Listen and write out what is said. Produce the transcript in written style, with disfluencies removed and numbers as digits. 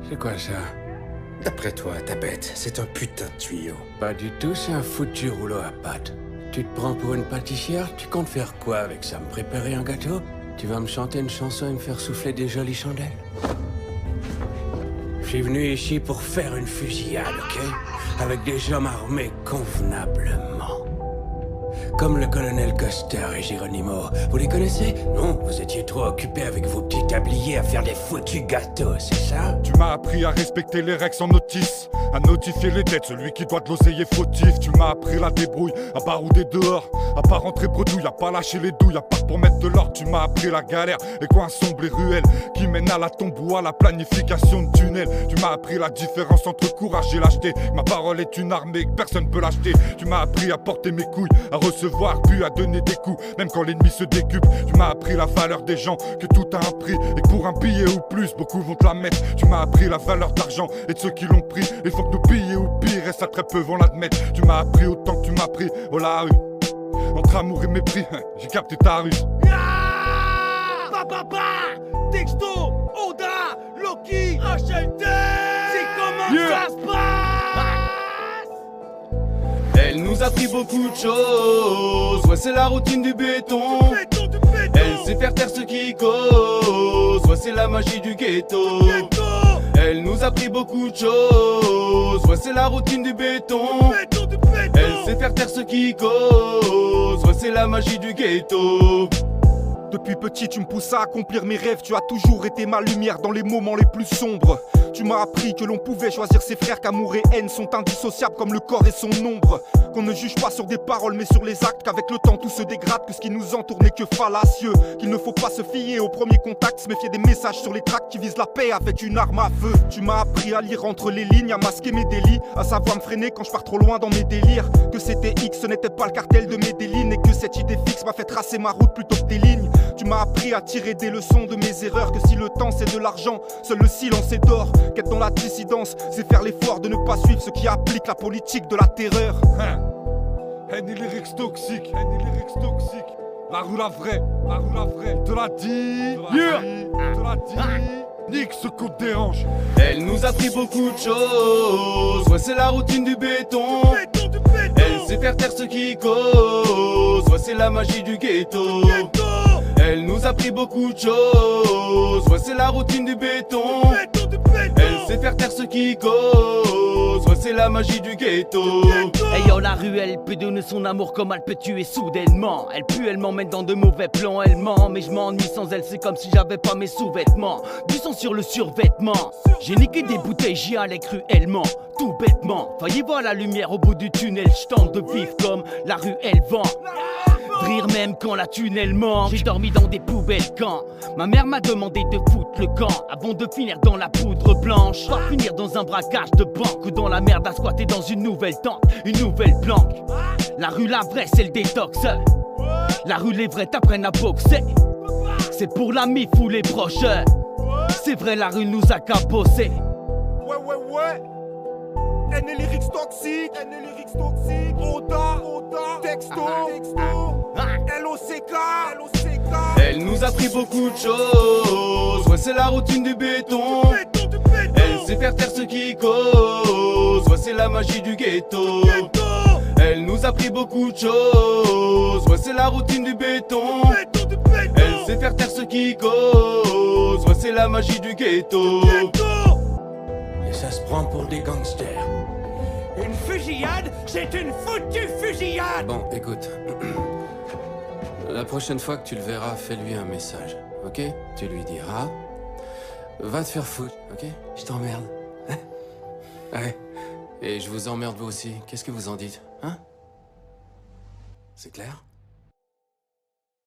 C'est quoi ça? D'après toi, ta bête, c'est un putain de tuyau. Pas du tout, c'est un foutu rouleau à pâtes. Tu te prends pour une pâtissière? Tu comptes faire quoi avec ça? Me préparer un gâteau? Tu vas me chanter une chanson et me faire souffler des jolies chandelles? Je suis venu ici pour faire une fusillade, ok? Avec des hommes armés convenablement. Comme le colonel Custer et Geronimo. Vous les connaissez? Non, vous étiez trop occupés avec vos petits tabliers à faire des foutus gâteaux, c'est ça? Tu m'as appris à respecter les règles sans notice, à notifier les dettes, celui qui doit de l'oseille est fautif. Tu m'as appris la débrouille, à barouder dehors, à pas rentrer bredouille, à pas lâcher les douilles, à part pour mettre de l'ordre. Tu m'as appris la galère, les coins sombres et ruelles qui mènent à la tombe ou à la planification de tunnels. Tu m'as appris la différence entre courage et lâcheté. Ma parole est une arme et que personne peut l'acheter. Tu m'as appris à porter mes couilles, à recevoir puis à donner des coups, même quand l'ennemi se décupe. Tu m'as appris la valeur des gens, que tout a un prix et que pour un billet ou plus, beaucoup vont te la mettre. Tu m'as appris la valeur d'argent et de ceux qui l'ont pris. Il faut que nos billets ou pire, et ça très peu vont l'admettre. Tu m'as appris autant que tu m'as pris, oh la rue. Entre amour et mépris, j'ai capté ta ruse. Texto, Oda, Loki, HLT. C'est comment ça se passe? Elle nous a pris beaucoup de choses. Ouais, c'est la routine du béton. Elle sait faire taire ceux qui causent. Ouais, c'est la magie du ghetto. Elle nous a pris beaucoup de choses. Ouais, c'est la routine du béton. Elle sait faire taire ceux qui causent. Ouais, c'est la magie du ghetto. Depuis petit, tu me poussas à accomplir mes rêves. Tu as toujours été ma lumière dans les moments les plus sombres. Tu m'as appris que l'on pouvait choisir ses frères, qu'amour et haine sont indissociables comme le corps et son ombre. Qu'on ne juge pas sur des paroles mais sur les actes, qu'avec le temps tout se dégrade, que ce qui nous entoure n'est que fallacieux. Qu'il ne faut pas se fier au premier contact, se méfier des messages sur les tracts qui visent la paix avec une arme à feu. Tu m'as appris à lire entre les lignes, à masquer mes délits, à savoir me freiner quand je pars trop loin dans mes délires. Que c'était X, ce n'était pas le cartel de Medellin, et que cette idée fixe m'a fait tracer ma route plutôt que tes lignes. Tu m'as appris à tirer des leçons de mes erreurs, que si le temps c'est de l'argent, seul le silence est d'or. Qu'être dans la dissidence, c'est faire l'effort de ne pas suivre ceux qui appliquent la politique de la terreur. Haine et lyrics toxiques, haine et lyrics toxiques. La rue la vraie, te l'a dit, te l'a dit. Nique ce qu'on te dérange. Elle nous a pris beaucoup de choses. Ouais, c'est la routine du béton. Elle sait faire taire ceux qui causent. Ouais, c'est la magie du ghetto. Elle nous a pris beaucoup de choses. Ouais, c'est la routine du béton. Elle sait faire taire ceux qui causent. Ouais, c'est la magie du ghetto. Hey yo, la rue elle peut donner son amour comme elle peut tuer soudainement. Elle pue, elle m'emmène dans de mauvais plans, elle ment. Mais je m'ennuie sans elle, c'est comme si j'avais pas mes sous-vêtements. Du sang sur le survêtement. J'ai niqué des bouteilles, j'y allais cruellement. Tout bêtement, failli voir la lumière au bout du tunnel. J'tente de vivre comme la rue elle vend. Rire même quand la tunnel manque. J'ai dormi dans des poubelles quand ma mère m'a demandé de foutre le camp. Avant de finir dans la poudre blanche, pas finir dans un braquage de banque ou dans la merde à squatter dans une nouvelle tente, une nouvelle planque. La rue la vraie c'est le détox. La rue les vrais t'apprennent à boxer. C'est pour la mif ou les proches. C'est vrai la rue nous a cabossé. Ouais. Haine et lyrics toxiques, Oda, texto, LOCK. Elle nous a pris beaucoup de choses. Ouais, c'est la routine du béton. Elle sait faire taire ceux qui causent. Ouais, c'est la magie du ghetto. Elle nous a pris beaucoup de choses. Ouais, c'est la routine du béton. Elle sait faire taire ceux qui causent. Ouais, c'est la magie du ghetto. Et ça se prend pour des gangsters. Une fusillade, c'est une foutue fusillade. Bon, écoute. La prochaine fois que tu le verras, fais-lui un message, ok? Tu lui diras... Va te faire foutre, ok? Je t'emmerde. Hein? Ouais. Et je vous emmerde vous aussi. Qu'est-ce que vous en dites, hein? C'est clair?